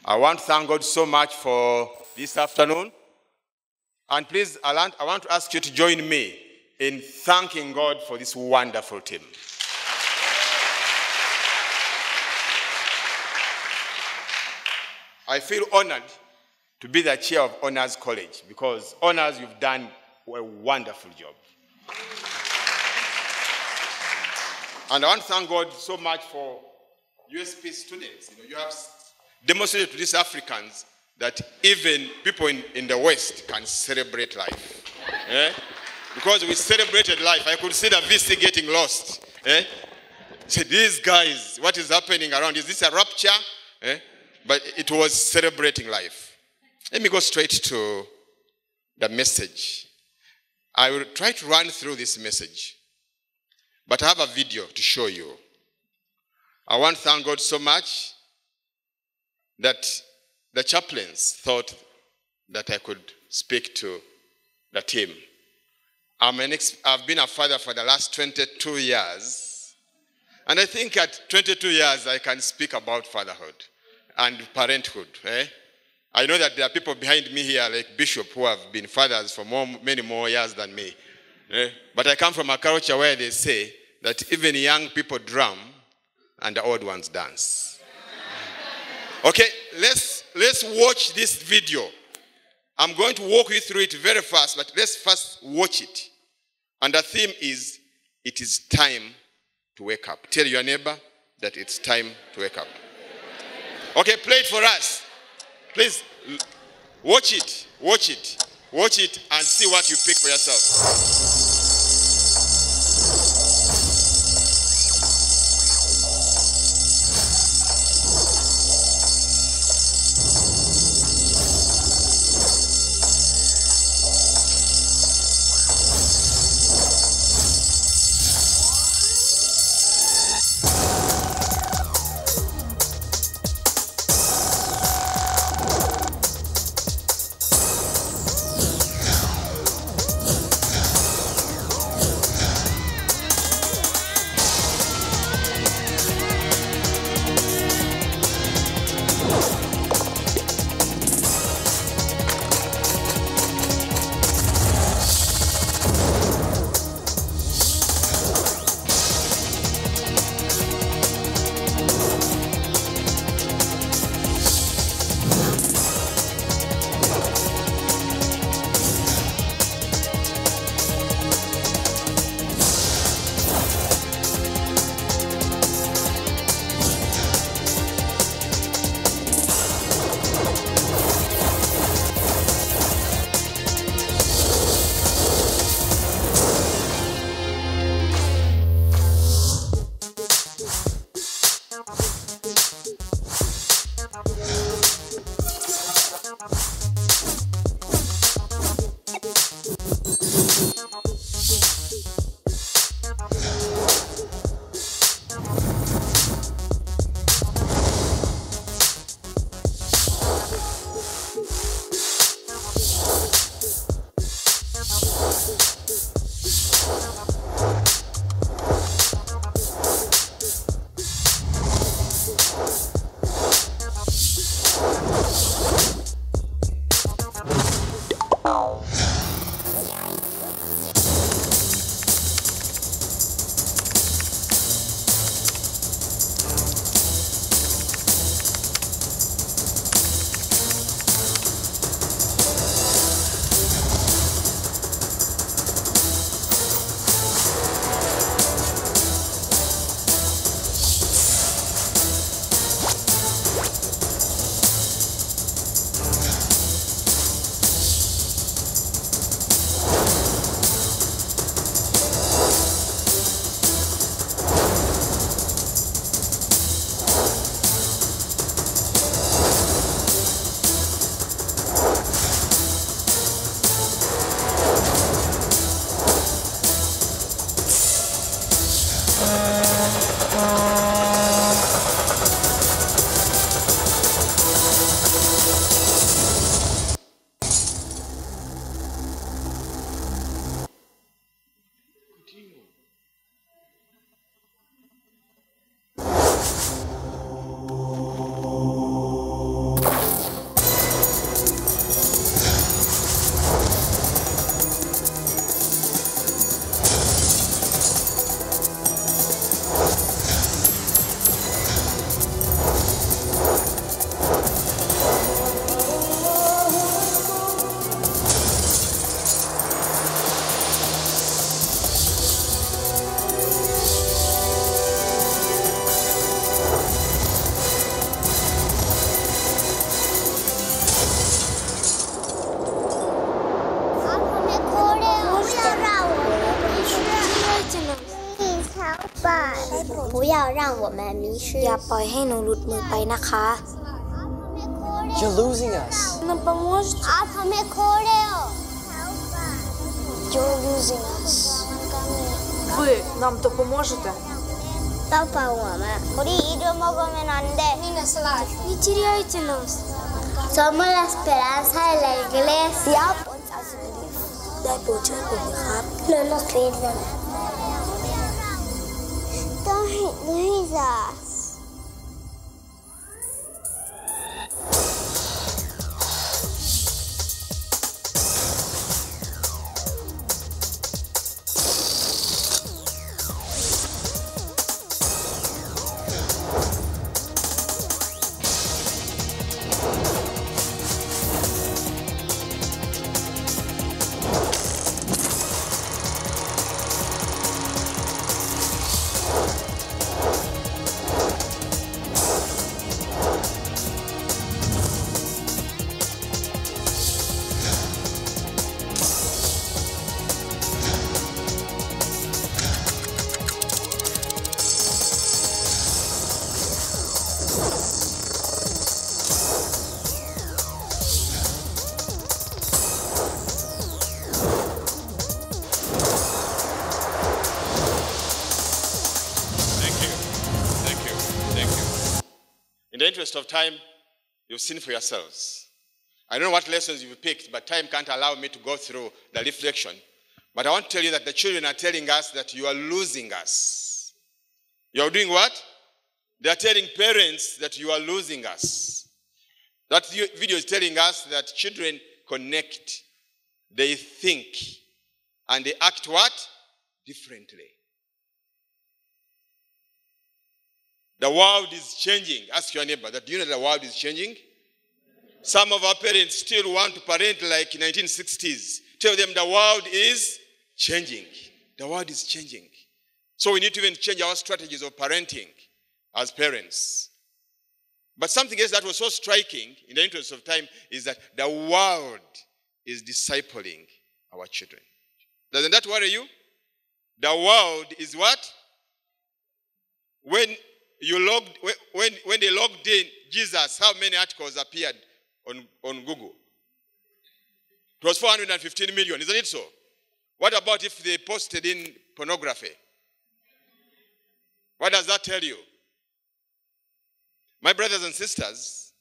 I want to thank God so much for this afternoon. And please, I want to ask you to join me in thanking God for this wonderful team. I feel honored to be the chair of Honors College because Honors, you've done a wonderful job. And I want to thank God so much for USP students. You have demonstrated to these Africans that even people in the West can celebrate life. Because we celebrated life. I could see the VC getting lost. So these guys, what is happening around? Is this a rapture? But it was celebrating life. Let me go straight to the message. I will try to run through this message, but I have a video to show you. I want to thank God so much that the chaplains thought that I could speak to the team. I've been a father for the last 22 years, and I think at 22 years I can speak about fatherhood and parenthood. I know that there are people behind me here like Bishop who have been fathers for many more years than me. But I come from a culture where they say that even young people drum and the old ones dance. Okay, let's watch this video. I'm going to walk you through it very fast, but let's first watch it. And the theme is, it is time to wake up. Tell your neighbor that it's time to wake up. Okay, play it for us. Please, watch it, and see what you pick for yourself. อย่าปล่อยให้หนูหลุดมือไปนะคะ You're losing us. Нам поможете? You're losing us. Ви нам допоможете? Не теряйте нас. Somos la esperanza de la iglesia. Дай получай помехар. No nos pierdan. Don't lose us. In the interest of time, you've seen for yourselves. I don't know what lessons you've picked, but time can't allow me to go through the reflection. But I want to tell you that the children are telling us that you are losing us. You are doing what? They are telling parents that you are losing us. That video is telling us that children connect, they think, and they act what? Differently. The world is changing. Ask your neighbor, do you know the world is changing? Some of our parents still want to parent like 1960s. Tell them the world is changing. The world is changing. So we need to even change our strategies of parenting as parents. But something else that was so striking, in the interest of time, is that the world is discipling our children. Doesn't that worry you? The world is what? When they logged in Jesus, how many articles appeared on Google? It was 415 million, isn't it so? What about if they posted in pornography? What does that tell you? My brothers and sisters,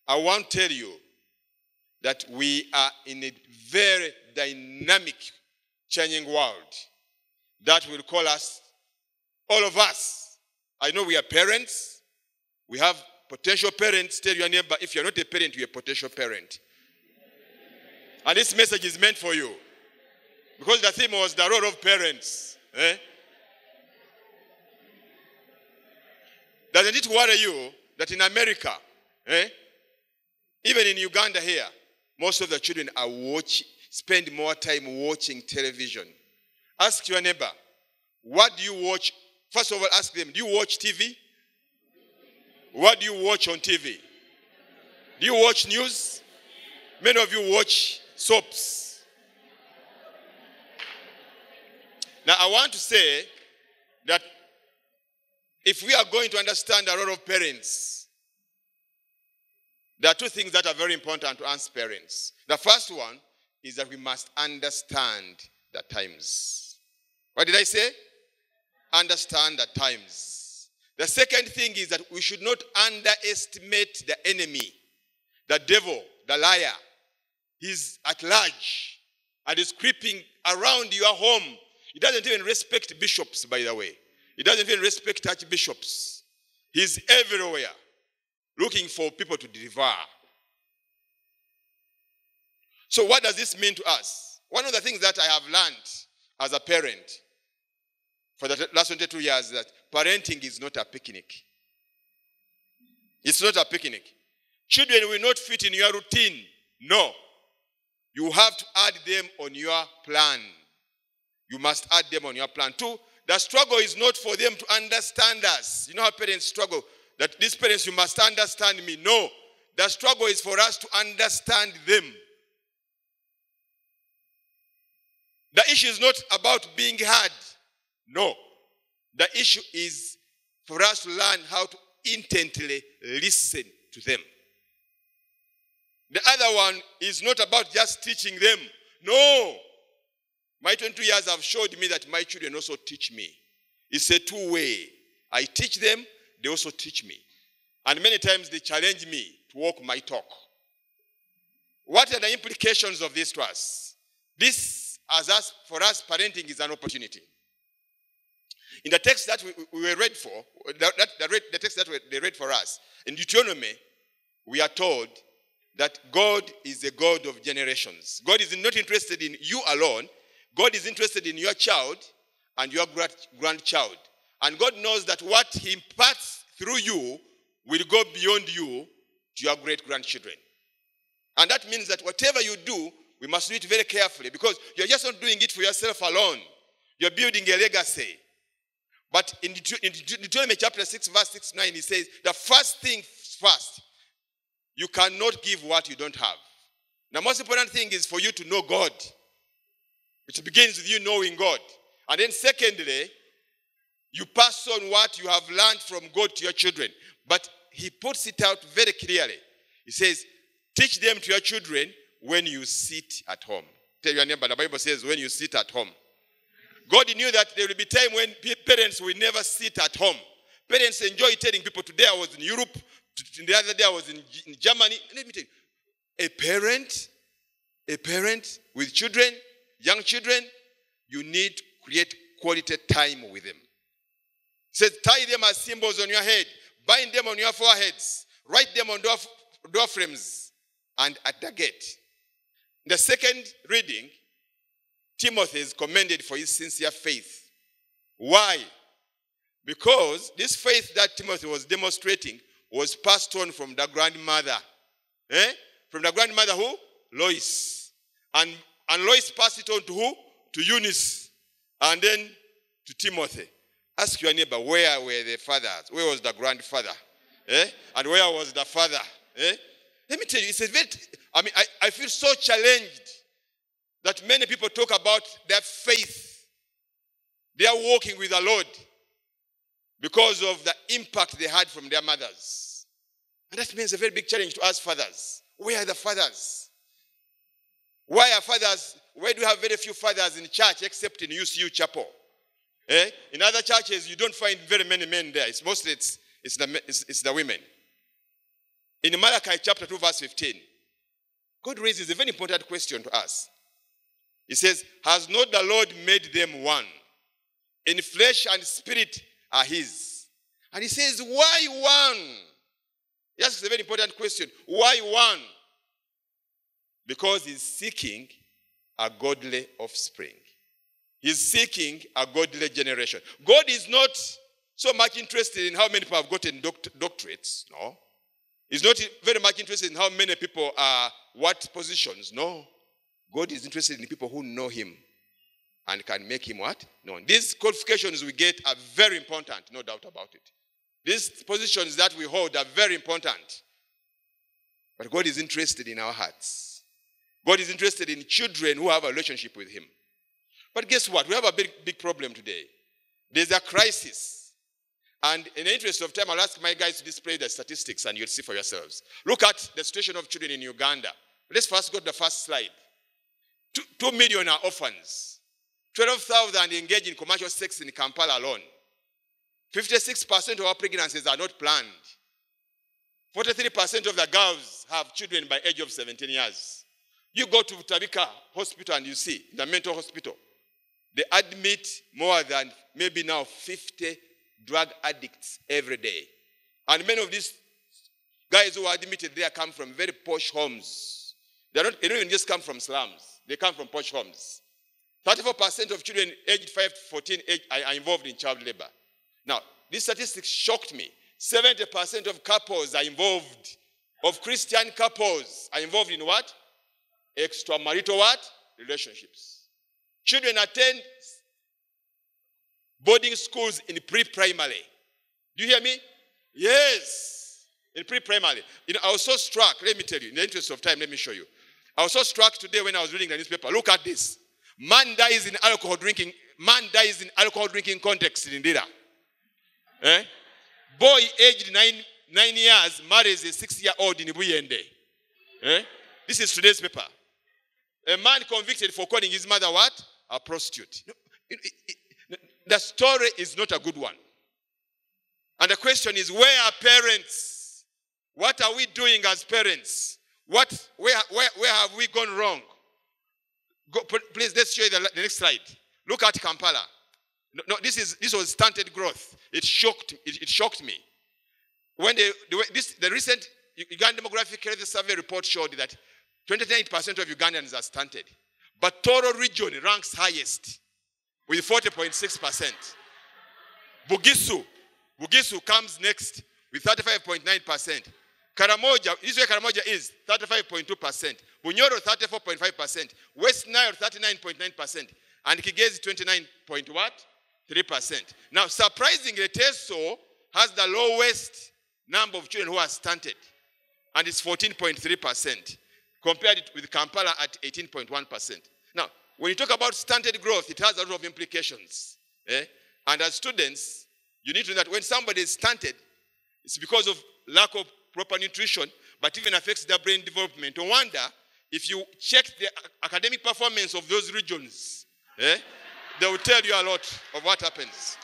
I want to tell you that we are in a very dynamic, changing world that will call us, all of us. I know we are parents. We have potential parents. Tell your neighbor, if you're not a parent, you're a potential parent. And this message is meant for you. Because the theme was the role of parents. Doesn't it worry you that in America, even in Uganda here, most of the children are spend more time watching television? Ask your neighbor, what do you watch? First of all, ask them, do you watch TV? What do you watch on TV? Do you watch news? Many of you watch soaps. Now, I want to say that if we are going to understand the role of parents, there are two things that are very important to us parents. The first one is that we must understand the times. What did I say? Understand the times. The second thing is that we should not underestimate the enemy, the devil, the liar. He's at large and is creeping around your home. He doesn't even respect bishops, by the way. He doesn't even respect archbishops. He's everywhere looking for people to devour. So what does this mean to us? One of the things that I have learned as a parent for the last 22 years is that parenting is not a picnic. It's not a picnic. Children will not fit in your routine. No. You have to add them on your plan. You must add them on your plan. Two, the struggle is not for them to understand us. You know how parents struggle? That these parents, you must understand me. No. The struggle is for us to understand them. The issue is not about being heard. No. The issue is for us to learn how to intently listen to them. The other one is not about just teaching them. No. My 22 years have showed me that my children also teach me. It's a two-way. I teach them, they also teach me. And many times they challenge me to walk my talk. What are the implications of this to us? This, for us, parenting is an opportunity. In the text that we were read for, the text that they read for us, in Deuteronomy, we are told that God is a God of generations. God is not interested in you alone. God is interested in your child and your grandchild. And God knows that what he imparts through you will go beyond you to your great-grandchildren. And that means that whatever you do, we must do it very carefully, because you're just not doing it for yourself alone. You're building a legacy. But in Deuteronomy chapter 6, verse 6 to 9, he says, the first thing first, you cannot give what you don't have. The most important thing is for you to know God. It begins with you knowing God. And then secondly, you pass on what you have learned from God to your children. But he puts it out very clearly. He says, teach them to your children when you sit at home. Tell your neighbor, the Bible says when you sit at home. God knew that there will be time when parents will never sit at home. Parents enjoy telling people, today I was in Europe, the other day I was in Germany. Let me tell you, a parent with children, young children, you need to create quality time with them. He says, tie them as symbols on your head, bind them on your foreheads, write them on door frames and at the gate. The second reading, Timothy is commended for his sincere faith. Why? Because this faith that Timothy was demonstrating was passed on from the grandmother. From the grandmother who? Lois. And Lois passed it on to who? To Eunice. And then to Timothy. Ask your neighbor, where were the fathers? Where was the grandfather? And where was the father? Let me tell you, it's a very, I feel so challenged that many people talk about their faith. They are walking with the Lord because of the impact they had from their mothers. And that means a very big challenge to us fathers. Where are the fathers? Why are fathers? Why do you have very few fathers in church except in UCU chapel? In other churches, you don't find very many men there. It's mostly it's the women. In Malachi chapter 2, verse 15, God raises a very important question to us. He says, has not the Lord made them one? In flesh and spirit are his. And he says, why one? He asks a very important question. Why one? Because he's seeking a godly offspring. He's seeking a godly generation. God is not so much interested in how many people have gotten doctorates. No. He's not very much interested in how many people are what positions. No. God is interested in people who know him and can make him what? Known. These qualifications we get are very important, no doubt about it. These positions that we hold are very important. But God is interested in our hearts. God is interested in children who have a relationship with him. But guess what? We have a big problem today. There's a crisis. And in the interest of time, I'll ask my guys to display the statistics and you'll see for yourselves. Look at the situation of children in Uganda. Let's first go to the first slide. 2 million are orphans. 12,000 engage in commercial sex in Kampala alone. 56% of our pregnancies are not planned. 43% of the girls have children by age of 17 years. You go to Tabika Hospital and you see, the mental hospital, they admit more than maybe now 50 drug addicts every day. And many of these guys who are admitted there come from very posh homes. They don't even just come from slums. They come from posh homes. 34% of children aged 5 to 14 are involved in child labor. Now, these statistics shocked me. 70% of couples are involved, of Christian couples are involved in what? Extramarital what? Relationships. Children attend boarding schools in pre-primary. Do you hear me? Yes. In pre-primary. I was so struck. Let me tell you. In the interest of time, let me show you. I was so struck today when I was reading the newspaper. Look at this. Man dies in alcohol drinking context in Indira. Boy aged 9 years marries a 6-year-old in Buyende. This is today's paper. A man convicted for calling his mother what? A prostitute. The story is not a good one. And the question is, where are parents? What are we doing as parents? Where have we gone wrong? Please, let's show you the next slide. Look at Kampala. No, this was stunted growth. It shocked me. When the recent Uganda Demographic Health Survey report showed that 29% of Ugandans are stunted. But Toro region ranks highest with 40.6%. Bugisu comes next with 35.9%. Karamoja, this is where Karamoja is, 35.2%. Bunyoro, 34.5%. West Nile, 39.9%. And Kigezi, 29.3%. Now, surprisingly, Teso has the lowest number of children who are stunted. And it's 14.3%. Compared it with Kampala at 18.1%. Now, when you talk about stunted growth, it has a lot of implications. And as students, you need to know that when somebody is stunted, it's because of lack of proper nutrition, but even affects their brain development. No wonder, if you check the academic performance of those regions, they will tell you a lot of what happens.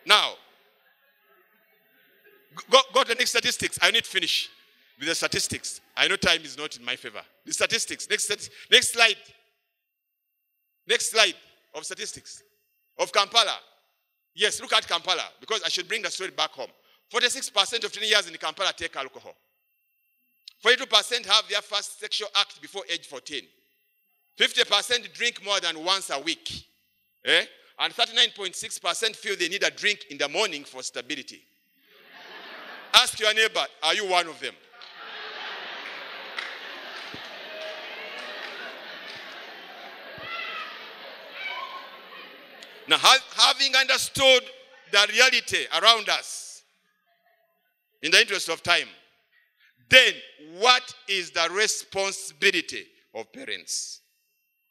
Now, go to the next statistics. I need to finish with the statistics. I know time is not in my favor. The statistics. Next slide. Next slide of statistics. Of Kampala. Yes, look at Kampala, because I should bring the story back home. 46% of teenagers in Kampala take alcohol. 42% have their first sexual act before age 14. 50% drink more than once a week. And 39.6% feel they need a drink in the morning for stability. Ask your neighbor, are you one of them? Now, having understood the reality around us, in the interest of time, then what is the responsibility of parents?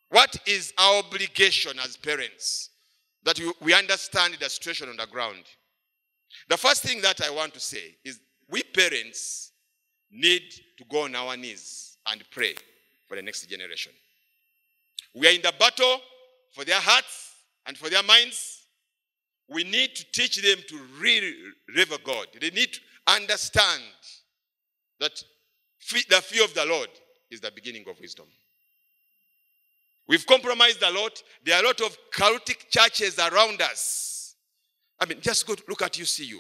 What is our obligation as parents? That we understand the situation on the ground. The first thing that I want to say is we parents need to go on our knees and pray for the next generation. We are in the battle for their hearts and for their minds. We need to teach them to really revere God. They need to understand that the fear of the Lord is the beginning of wisdom. We've compromised a lot. There are a lot of chaotic churches around us. I mean, just go look at UCU.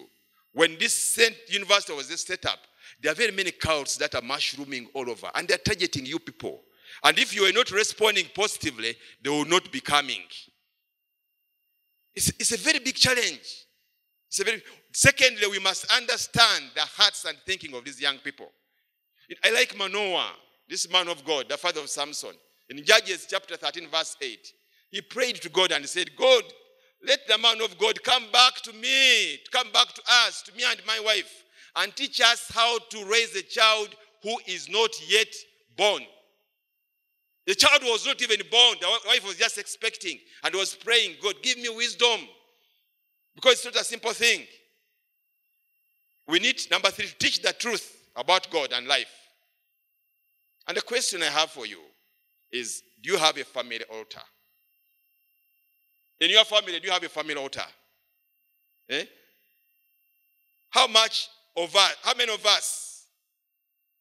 When this Saint University was set up, there are very many cults that are mushrooming all over, and they're targeting you people. And if you are not responding positively, they will not be coming. It's a very big challenge. Secondly, we must understand the hearts and thinking of these young people. I like Manoah, this man of God, the father of Samson. In Judges chapter 13, verse 8, he prayed to God and said, God, let the man of God come back to me, come back to us, to me and my wife, and teach us how to raise a child who is not yet born. The child was not even born. The wife was just expecting and was praying, God, give me wisdom. Because it's not a simple thing. We need, number 3, to teach the truth about God and life. And the question I have for you is, do you have a family altar? In your family, do you have a family altar? How many of us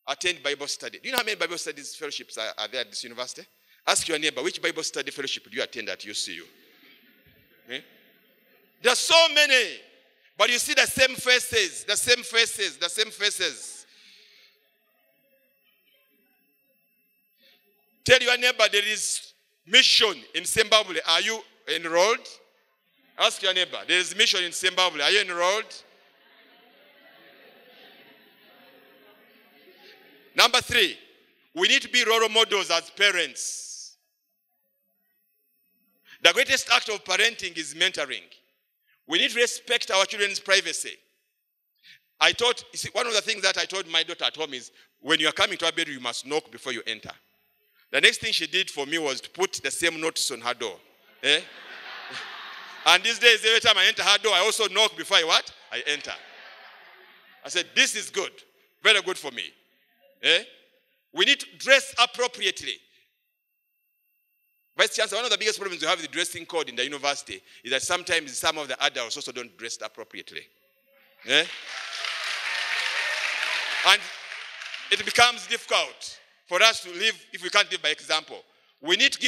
attend Bible study? Do you know how many Bible studies fellowships are there at this university? Ask your neighbor, which Bible study fellowship do you attend at UCU? There are so many, but you see the same faces, the same faces, the same faces. Tell your neighbor there is mission in Zimbabwe. Are you enrolled? Ask your neighbor, there is mission in Zimbabwe. Are you enrolled? Number 3, we need to be role models as parents. The greatest act of parenting is mentoring. We need to respect our children's privacy. One of the things that I told my daughter at home is, when you are coming to our bedroom, you must knock before you enter. The next thing she did for me was to put the same notice on her door. And these days, every time I enter her door, I also knock before I enter. I said, this is good. Very good for me. Eh? We need to dress appropriately. Vice Chancellor, one of the biggest problems we have with the dressing code in the university is that sometimes some of the adults also don't dress appropriately. Eh? And it becomes difficult for us to live if we can't live by example. We need to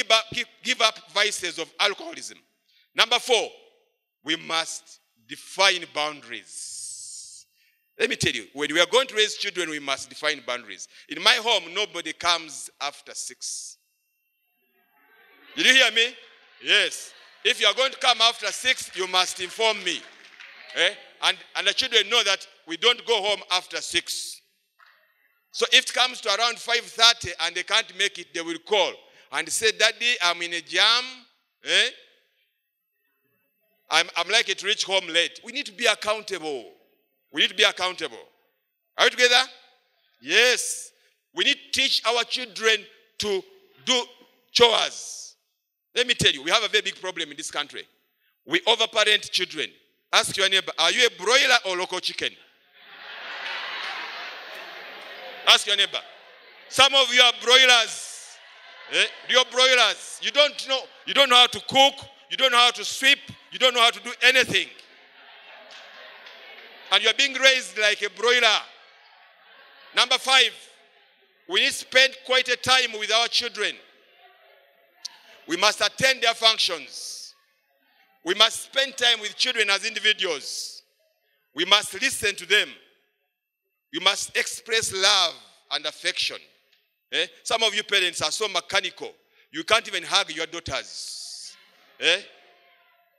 give up vices of alcoholism. Number 4, we must define boundaries. Let me tell you, when we are going to raise children, we must define boundaries. In my home, nobody comes after 6. Did you hear me? Yes. If you are going to come after 6, you must inform me. Eh? And the children know that we don't go home after 6. So if it comes to around 5:30 and they can't make it, they will call and say, Daddy, I'm in a jam. Eh? I'm likely to reach home late. We need to be accountable. We need to be accountable. Are we together? Yes. We need to teach our children to do chores. Let me tell you, we have a very big problem in this country. We overparent children. Ask your neighbor, are you a broiler or local chicken? Ask your neighbor. Some of you are broilers. Eh? You're broilers. You don't know how to cook. You don't know how to sweep. You don't know how to do anything. And you're being raised like a broiler. Number 5, we need to spend quite a time with our children. We must attend their functions. We must spend time with children as individuals. We must listen to them. You must express love and affection. Eh? Some of you parents are so mechanical. You can't even hug your daughters. Eh?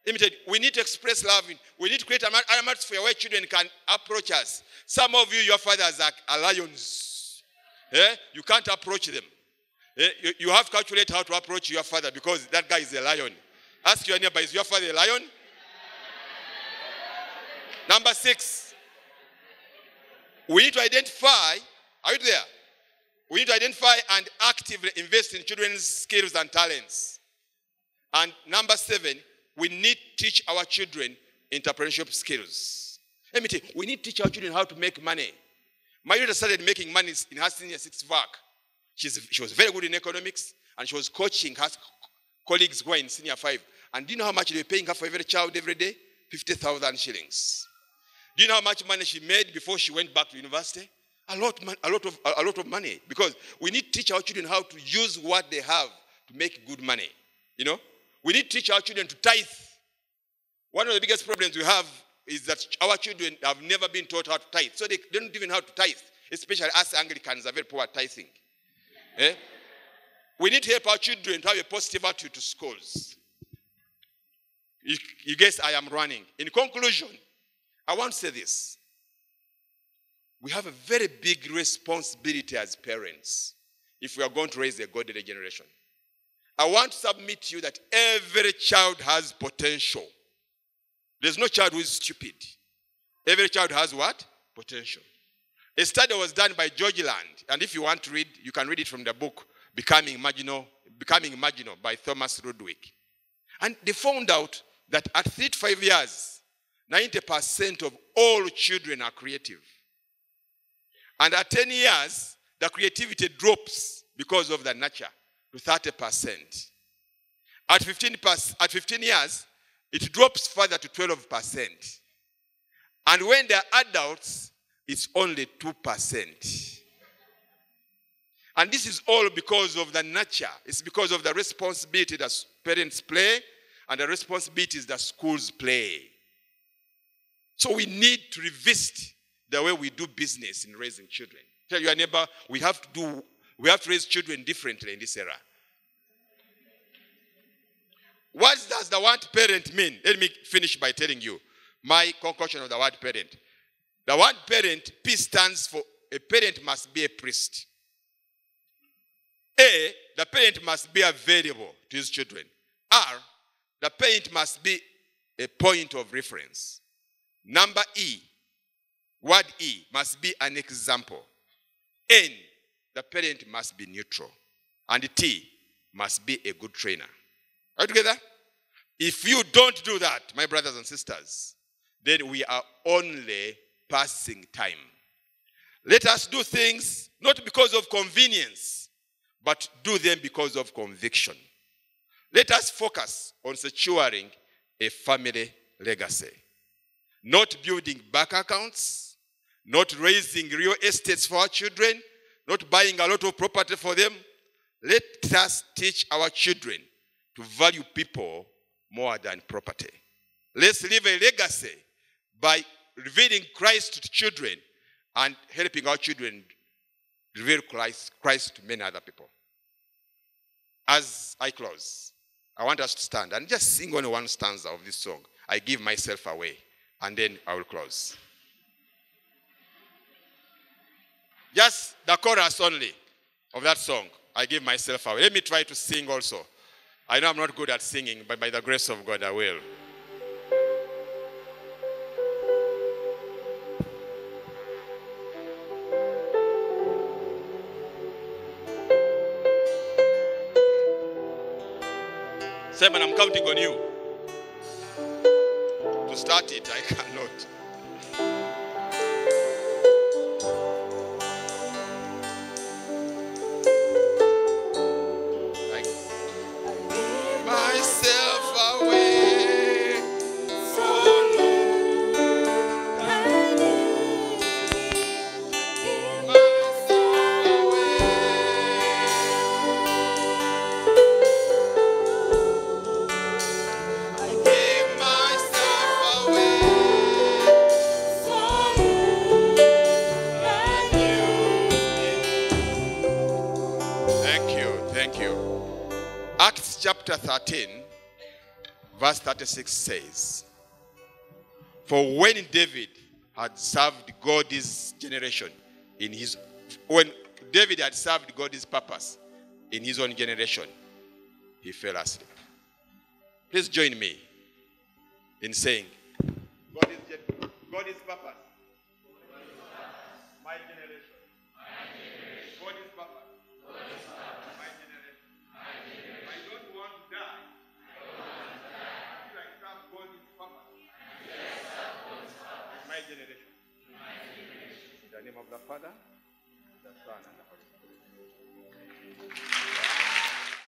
Let me tell you, we need to express love. We need to create an atmosphere where children can approach us. Some of you, your fathers are lions. Eh? You can't approach them. Eh? You have to calculate how to approach your father because that guy is a lion. Ask your neighbor, is your father a lion? Number 6. We need to identify, are you there? We need to identify and actively invest in children's skills and talents. And number 7, we need to teach our children entrepreneurship skills. Let me tell you, we need to teach our children how to make money. My daughter started making money in her senior 6th VAC. She was very good in economics, and she was coaching her colleagues who are in senior 5. And do you know how much they were paying her for every child every day? 50,000 shillings. Do you know how much money she made before she went back to university? A lot of money. Because we need to teach our children how to use what they have to make good money. You know? We need to teach our children to tithe. One of the biggest problems we have is that our children have never been taught how to tithe. So they don't even know how to tithe. Especially us Anglicans are very poor at tithing. Eh? We need to help our children to have a positive attitude to schools. You guess I am running. In conclusion, I want to say this. We have a very big responsibility as parents if we are going to raise a godly generation. I want to submit to you that every child has potential. There's no child who is stupid. Every child has what? Potential. A study was done by George Land, and if you want to read, you can read it from the book Becoming Imaginal by Thomas Ludwig. And they found out that at 3 to 5 years, 90% of all children are creative. And at 10 years, the creativity drops because of the nature to 30%. At 15 years, it drops further to 12%. And when they're adults, it's only 2%. And this is all because of the nature. It's because of the responsibility that parents play and the responsibilities that schools play. So we need to revisit the way we do business in raising children. Tell your neighbor, we have to raise children differently in this era. What does the word parent mean? Let me finish by telling you my conclusion of the word parent. The word parent, P stands for a parent must be a priest. A, the parent must be available to his children. R, the parent must be a point of reference. Number E, word E, must be an example. N, the parent must be neutral. And T, must be a good trainer. Are you together? If you don't do that, my brothers and sisters, then we are only passing time. Let us do things not because of convenience, but do them because of conviction. Let us focus on securing a family legacy. Not building bank accounts, not raising real estates for our children, not buying a lot of property for them. Let us teach our children to value people more than property. Let's leave a legacy by revealing Christ to children and helping our children reveal Christ to many other people. As I close, I want us to stand and just sing only one stanza of this song, I Give Myself Away, and then I will close. Just the chorus only of that song, I Give Myself Away. Let me try to sing also. I know I'm not good at singing, but by the grace of God, I will. Simon, I'm counting on you. To start it, I cannot. I give myself away for you. I give myself away. I give myself away for you and you. Thank you. Acts chapter 13, verse 36 says, for when David had served God's generation when David had served God's purpose in his own generation, he fell asleep. Please join me in saying, God is purpose. My generation. God is purpose. My generation. I don't want to die. Until I serve God's purpose. My generation. In the name of the Father, the Son, and the Holy Spirit.